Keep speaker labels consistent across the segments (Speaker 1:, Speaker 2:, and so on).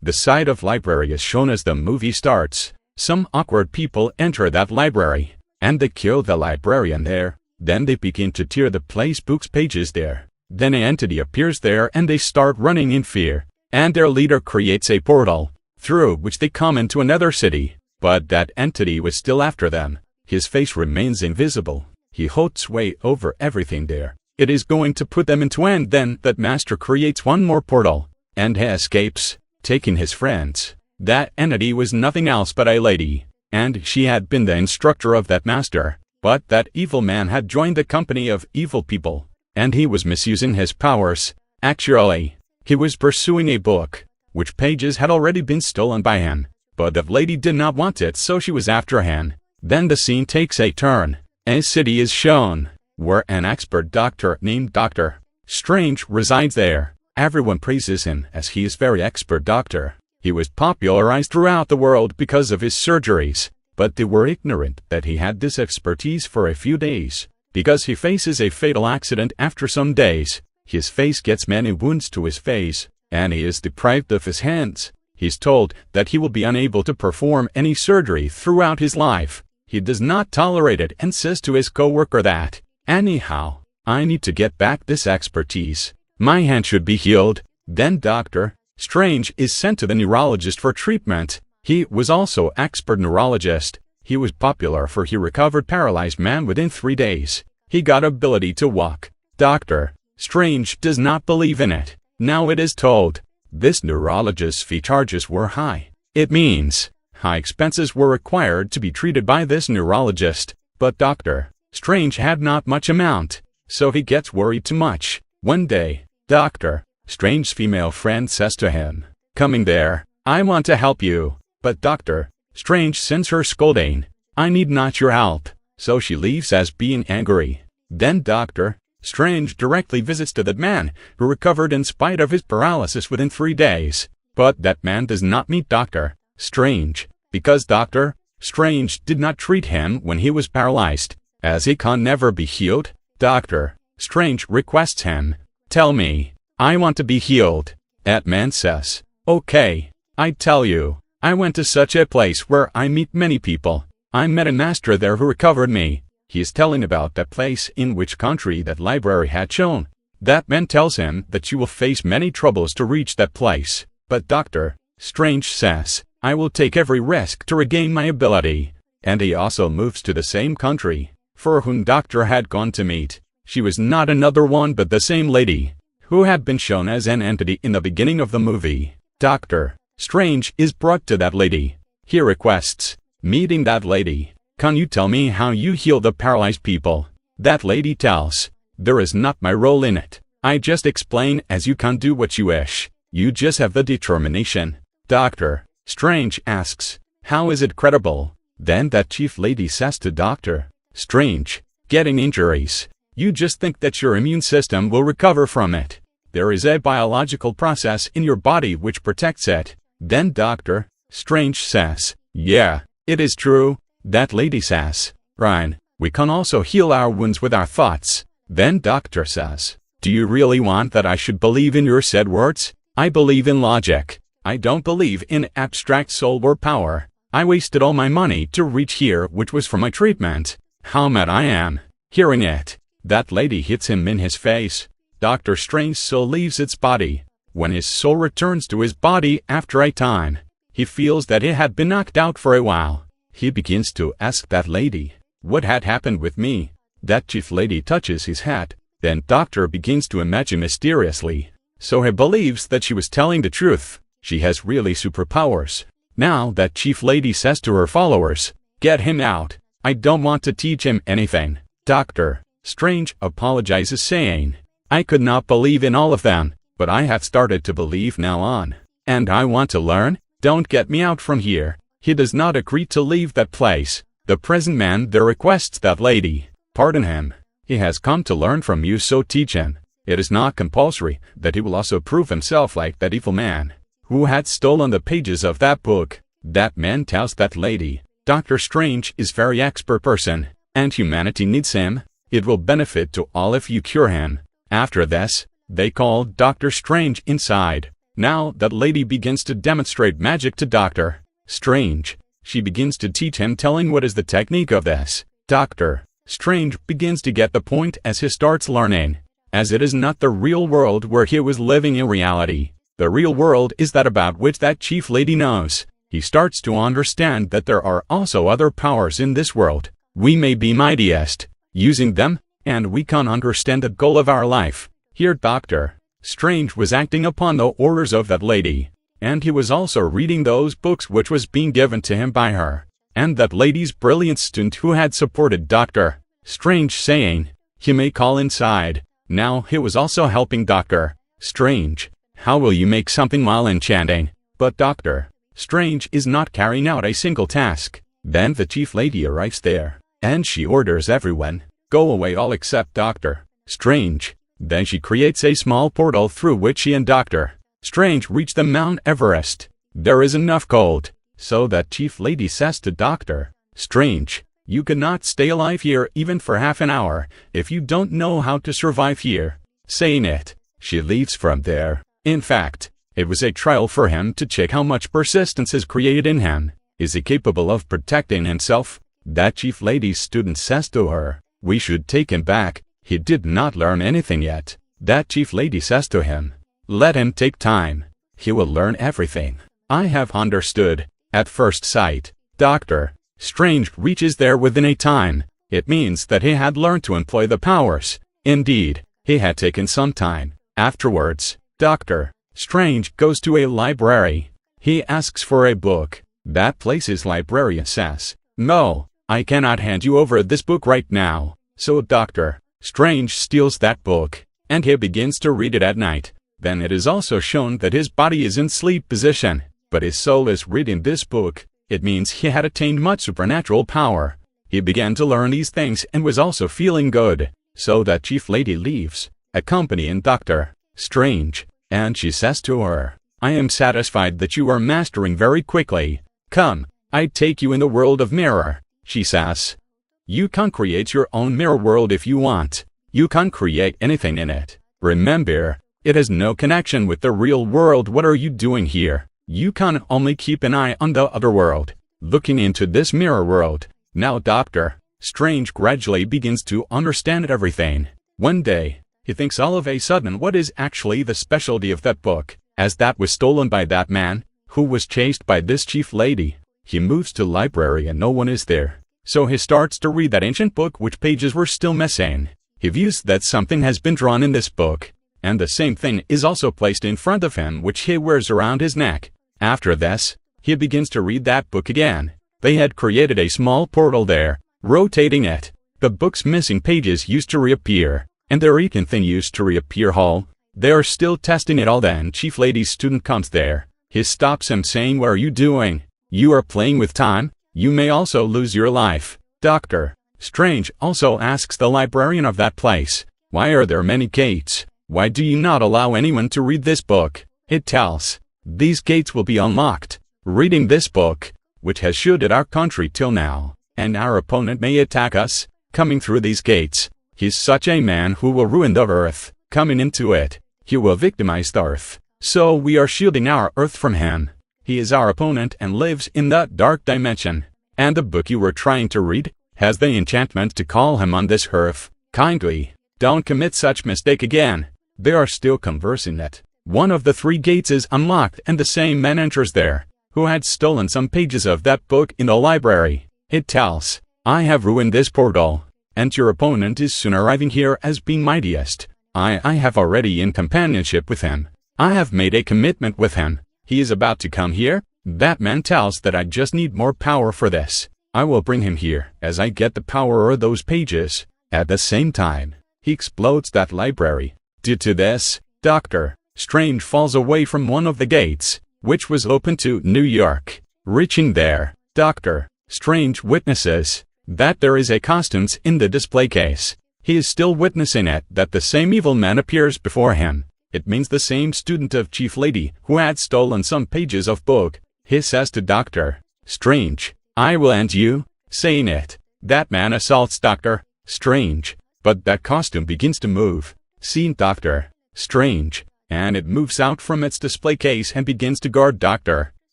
Speaker 1: The side of library is shown as the movie starts. Some awkward people enter that library, and they kill the librarian there. Then they begin to tear the place book's pages there. Then an entity appears there and they start running in fear. And their leader creates a portal, through which they come into another city. But that entity was still after them. His face remains invisible. He holds sway over everything there. It is going to put them into end. Then that master creates one more portal, and he escapes, taking his friends. That entity was nothing else but a lady, and she had been the instructor of that master. But that evil man had joined the company of evil people, and he was misusing his powers. Actually, he was pursuing a book, which pages had already been stolen by him. But the lady did not want it, so she was after him. Then the scene takes a turn. A city is shown, where an expert doctor named Dr. Strange resides there. Everyone praises him as he is very expert doctor. He was popularized throughout the world because of his surgeries, but they were ignorant that he had this expertise for a few days. Because he faces a fatal accident after some days, his face gets many wounds to his face, and he is deprived of his hands. He's told that he will be unable to perform any surgery throughout his life. He does not tolerate it and says to his co-worker that, anyhow, I need to get back this expertise. My hand should be healed. Then Dr. Strange is sent to the neurologist for treatment. He was also expert neurologist. He was popular for he recovered paralyzed man within 3 days. He got ability to walk. Dr. Strange does not believe in it. Now it is told, this neurologist's fee charges were high. It means high expenses were required to be treated by this neurologist. But Dr. Strange had not much amount, so he gets worried too much. One day, Dr. Strange's female friend says to him, coming there, I want to help you. But Dr. Strange sends her scolding, I need not your help. So she leaves as being angry. Then Dr. Strange directly visits to that man who recovered in spite of his paralysis within 3 days. But that man does not meet Dr. Strange, because Dr. Strange did not treat him when he was paralyzed. As he can never be healed, Dr. Strange requests him, tell me, I want to be healed. That man says, okay, I tell you. I went to such a place where I meet many people. I met a master there who recovered me. He is telling about that place in which country that library had shown. That man tells him that you will face many troubles to reach that place. But Dr. Strange says, I will take every risk to regain my ability. And he also moves to the same country, for whom Doctor had gone to meet. She was not another one but the same lady, who had been shown as an entity in the beginning of the movie. Dr. Strange is brought to that lady. He requests, meeting that lady, can you tell me how you heal the paralyzed people? That lady tells, there is not my role in it. I just explain as you can do what you wish. You just have the determination. Dr. Strange asks, how is it credible? Then that chief lady says to Dr. Strange, getting injuries, you just think that your immune system will recover from it. There is a biological process in your body which protects it. Then Dr. Strange says, yeah, it is true. That lady says, Ryan, we can also heal our wounds with our thoughts. Then Doctor says, do you really want that I should believe in your said words? I believe in logic. I don't believe in abstract soul or power. I wasted all my money to reach here, which was for my treatment. How mad I am. Hearing it, that lady hits him in his face. Dr. Strange's soul leaves its body. When his soul returns to his body after a time, he feels that it had been knocked out for a while. He begins to ask that lady, what had happened with me? That chief lady touches his hat. Then Doctor begins to imagine mysteriously. So he believes that she was telling the truth. She has really superpowers. Now that chief lady says to her followers, get him out. I don't want to teach him anything. Dr. Strange apologizes saying, I could not believe in all of them, but I have started to believe now on. And I want to learn. Don't get me out from here. He does not agree to leave that place. The present man there requests that lady, pardon him. He has come to learn from you, so teach him. It is not compulsory that he will also prove himself like that evil man who had stolen the pages of that book. That man tells that lady, Dr. Strange is very expert person, and humanity needs him. It will benefit to all if you cure him. After this, they call Dr. Strange inside. Now that lady begins to demonstrate magic to Doctor Strange. She begins to teach him, telling what is the technique of this. Doctor Strange begins to get the point as he starts learning, as it is not the real world where he was living in reality. The real world is that about which that chief lady knows. He starts to understand that there are also other powers in this world. We may be mightiest using them, and we can understand the goal of our life. Here Doctor Strange was acting upon the orders of that lady, and he was also reading those books which was being given to him by her, and that lady's brilliant student who had supported Doctor Strange, saying he may call inside. Now he was also helping Doctor Strange. How will you make something while enchanting? But Doctor Strange is not carrying out a single task. Then the chief lady arrives there, and she orders everyone, go away all except Doctor Strange. Then she creates a small portal through which she and Doctor Strange reach the Mount Everest. There is enough cold, so that chief lady says to Doctor Strange, you cannot stay alive here even for half an hour if you don't know how to survive here. Saying it, she leaves from there. In fact, it was a trial for him to check how much persistence is created in him. Is he capable of protecting himself? That chief lady's student says to her, we should take him back. He did not learn anything yet. That chief lady says to him, let him take time. He will learn everything. I have understood. At first sight, Doctor Strange reaches there within a time. It means that he had learned to employ the powers. Indeed, he had taken some time. Afterwards, Doctor Strange goes to a library. He asks for a book. That place's librarian says, no, I cannot hand you over this book right now. So Doctor Strange steals that book, and he begins to read it at night. Then it is also shown that his body is in sleep position, but his soul is reading this book. It means he had attained much supernatural power. He began to learn these things and was also feeling good. So that chief lady leaves, accompanying Doctor Strange, and she says to her, I am satisfied that you are mastering very quickly. Come, I take you in the world of mirror. She says, you can create your own mirror world if you want. You can create anything in it. Remember, it has no connection with the real world. What are you doing here? You can only keep an eye on the other world, looking into this mirror world. Now Doctor Strange gradually begins to understand everything. One day, he thinks all of a sudden what is actually the specialty of that book, as that was stolen by that man, who was chased by this chief lady. He moves to library and no one is there. So he starts to read that ancient book which pages were still missing. He views that something has been drawn in this book, and the same thing is also placed in front of him which he wears around his neck. After this, he begins to read that book again. They had created a small portal there, rotating it. The book's missing pages used to reappear, and the recent thing used to reappear whole. They are still testing it all. Then chief lady's student comes there. He stops him saying, what are you doing? You are playing with time. You may also lose your life. Doctor Strange also asks the librarian of that place, why are there many gates? Why do you not allow anyone to read this book? It tells, these gates will be unlocked. Reading this book, which has shielded our country till now, and our opponent may attack us, coming through these gates. He's such a man who will ruin the earth. Coming into it, he will victimize the earth. So we are shielding our earth from him. He is our opponent and lives in that dark dimension. And the book you were trying to read has the enchantment to call him on this earth. Kindly, don't commit such mistake again. They are still conversing it. One of the 3 gates is unlocked and the same man enters there, who had stolen some pages of that book in the library. It tells, I have ruined this portal, and your opponent is soon arriving here as being mightiest. I have already in companionship with him. I have made a commitment with him. He is about to come here. That man tells that I just need more power for this. I will bring him here as I get the power or those pages. At the same time, he explodes that library. Due to this, Doctor Strange falls away from one of the gates, which was open to New York. Reaching there, Doctor Strange witnesses that there is a costumes in the display case. He is still witnessing it that the same evil man appears before him. It means the same student of Chief Lady who had stolen some pages of book. He says to Doctor Strange, I will end you. Saying it, that man assaults Doctor Strange, but that costume begins to move. Seeing Doctor Strange, and it moves out from its display case and begins to guard Doctor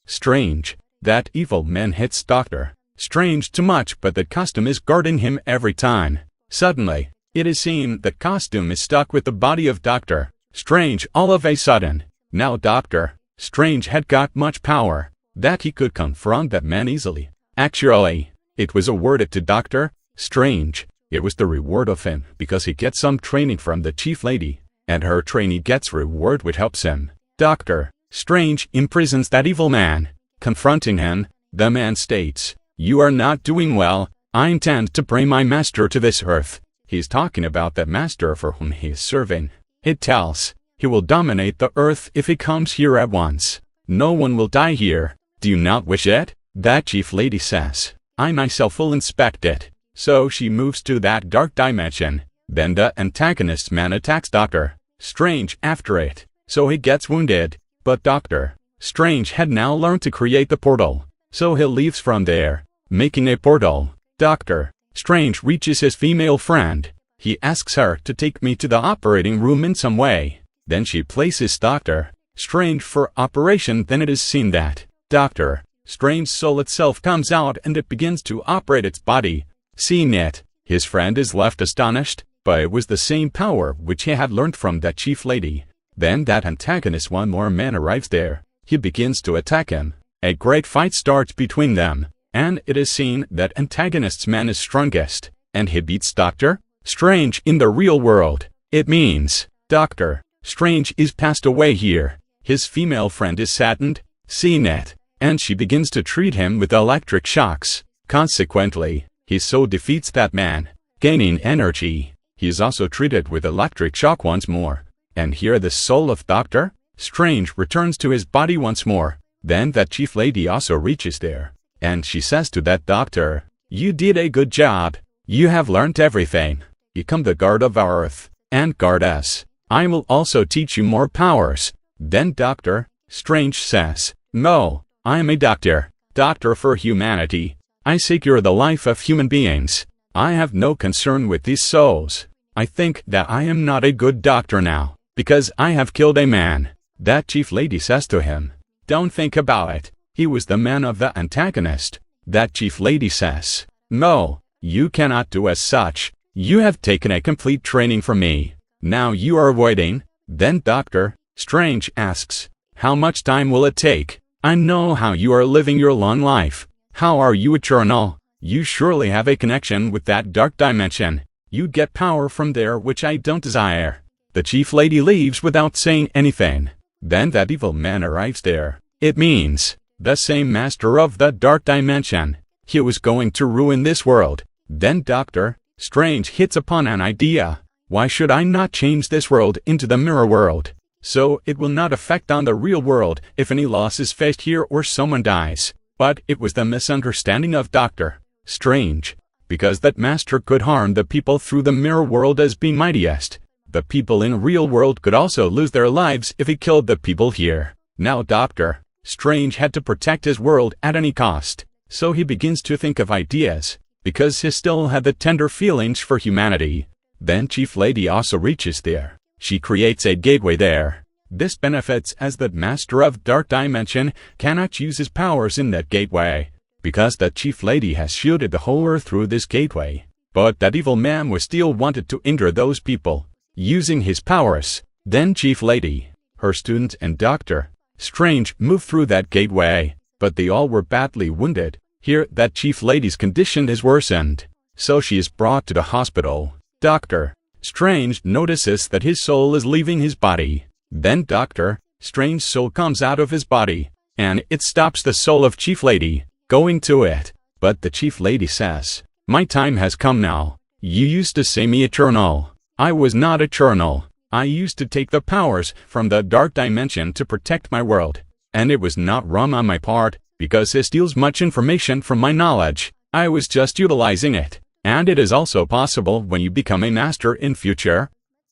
Speaker 1: Strange. That evil man hits Doctor Strange too much, but the costume is guarding him every time. Suddenly, it is seen the costume is stuck with the body of Doctor Strange all of a sudden. Now Doctor Strange had got much power that he could confront that man easily. Actually, it was awarded to Doctor Strange. It was the reward of him because he gets some training from the chief lady, and her trainee gets reward which helps him. Doctor Strange imprisons that evil man. Confronting him, the man states, "You are not doing well. I intend to bring my master to this earth." He's talking about the master for whom he is serving. It tells, he will dominate the earth if he comes here at once. No one will die here. Do you not wish it? That chief lady says, "I myself will inspect it." So she moves to that dark dimension. Then the antagonist man attacks Doctor Strange after it, so he gets wounded. But Doctor Strange had now learned to create the portal, so he leaves from there, making a portal. Doctor Strange reaches his female friend. He asks her to take me to the operating room in some way. Then she places Doctor Strange for operation. Then it is seen that Doctor Strange's soul itself comes out and it begins to operate its body. Seeing it, his friend is left astonished, but it was the same power which he had learned from that chief lady. Then that antagonist one more man arrives there. He begins to attack him. A great fight starts between them, and it is seen that antagonist's man is strongest, and he beats Doctor Strange in the real world. It means Doctor Strange is passed away here. His female friend is saddened, seeing it, and she begins to treat him with electric shocks. Consequently, his soul defeats that man, gaining energy. He is also treated with electric shock once more, and here the soul of Doctor Strange returns to his body once more. Then that chief lady also reaches there, and she says to that doctor, "You did a good job. You have learnt everything. Become the guard of our earth, and guard us. I will also teach you more powers." Then Doctor Strange says, "No, I am a doctor for humanity. I secure the life of human beings. I have no concern with these souls. I think that I am not a good doctor now, because I have killed a man." That chief lady says to him, "Don't think about it. He was the man of the antagonist." That chief lady says, "No, you cannot do as such. You have taken a complete training from me. Now you are waiting." Then Doctor Strange asks, "How much time will it take? I know how you are living your long life. How are you eternal? You surely have a connection with that dark dimension. You get power from there which I don't desire." The chief lady leaves without saying anything. Then that evil man arrives there. It means the same master of the dark dimension. He was going to ruin this world. Then Doctor Strange hits upon an idea. Why should I not change this world into the mirror world? So it will not affect on the real world if any loss is faced here or someone dies. But it was the misunderstanding of Doctor Strange, because that master could harm the people through the mirror world as being mightiest. The people in real world could also lose their lives if he killed the people here. Now Doctor Strange had to protect his world at any cost. So he begins to think of ideas, because he still had the tender feelings for humanity. Then Chief Lady also reaches there. She creates a gateway there. This benefits as the Master of Dark Dimension cannot use his powers in that gateway, because the Chief Lady has shielded the whole earth through this gateway. But that evil man was still wanted to injure those people, using his powers. Then Chief Lady, her student and Doctor Strange moved through that gateway, but they all were badly wounded. Here that Chief Lady's condition is worsened, so she is brought to the hospital. Doctor Strange notices that his soul is leaving his body. Then Doctor Strange's soul comes out of his body, and it stops the soul of Chief Lady going to it. But the Chief Lady says, "My time has come now. You used to say me eternal. I was not eternal. I used to take the powers from the dark dimension to protect my world, and it was not wrong on my part, because it steals much information from my knowledge. I was just utilizing it. And it is also possible when you become a master in future.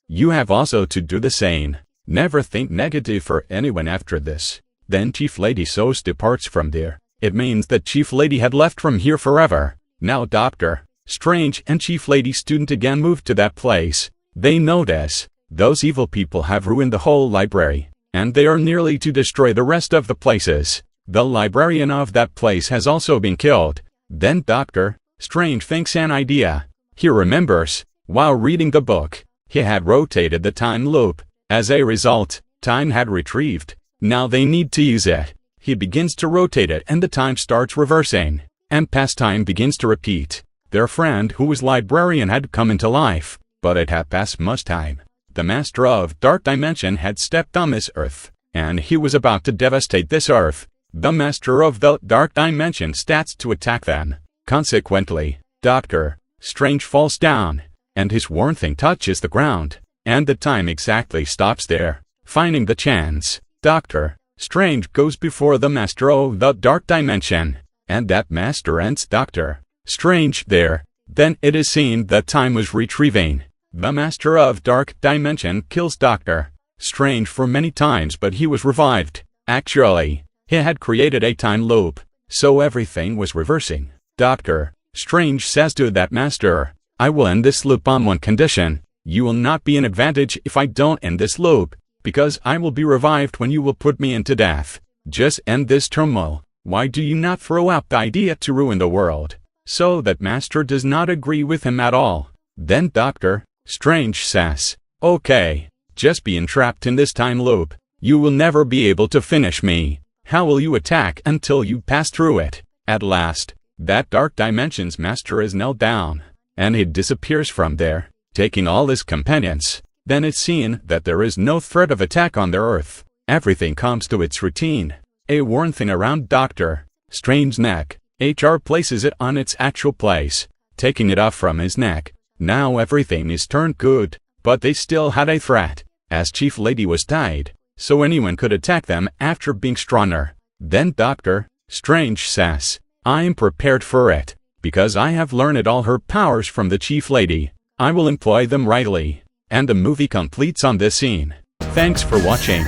Speaker 1: You have also to do the same. Never think negative for anyone after this." Then Chief Lady Sos departs from there. It means that Chief Lady had left from here forever. Now Doctor Strange and Chief Lady Student again moved to that place. They notice Those evil people have ruined the whole library, and they are nearly to destroy the rest of the places. The librarian of that place has also been killed. Then Doctor Strange thinks an idea. He remembers, while reading the book, he had rotated the time loop. As a result, time had retrieved. Now they need to use it. He begins to rotate it and the time starts reversing, and past time begins to repeat. Their friend who was librarian had come into life, but it had passed much time. The Master of Dark Dimension had stepped on this earth, and he was about to devastate this earth. The Master of the Dark Dimension starts to attack them. Consequently, Doctor Strange falls down, and his worn thing touches the ground, and the time exactly stops there. Finding the chance, Doctor Strange goes before the Master of the Dark Dimension, and that Master ends Doctor Strange there. Then it is seen that time was retrieving. The Master of Dark Dimension kills Doctor Strange for many times, but he was revived. Actually, he had created a time loop, so everything was reversing. Doctor Strange says to that Master, "I will end this loop on one condition. You will not be an advantage if I don't end this loop, because I will be revived when you will put me into death. Just end this turmoil. Why do you not throw out the idea to ruin the world?" So that Master does not agree with him at all. Then Doctor Strange says, "Okay, just be entrapped in this time loop. You will never be able to finish me. How will you attack until you pass through it?" At last, that Dark Dimension's Master is knelt down, and he disappears from there, taking all his companions. Then it's seen that there is no threat of attack on their Earth. Everything comes to its routine. A worn thing around Doctor Strange's neck. HR places it on its actual place, taking it off from his neck. Now everything is turned good, but they still had a threat, as Chief Lady was tied, so anyone could attack them after being stronger. Then Doctor Strange says, "I am prepared for it, because I have learned all her powers from the Chief Lady. I will employ them rightly." And the movie completes on this scene. Thanks for watching.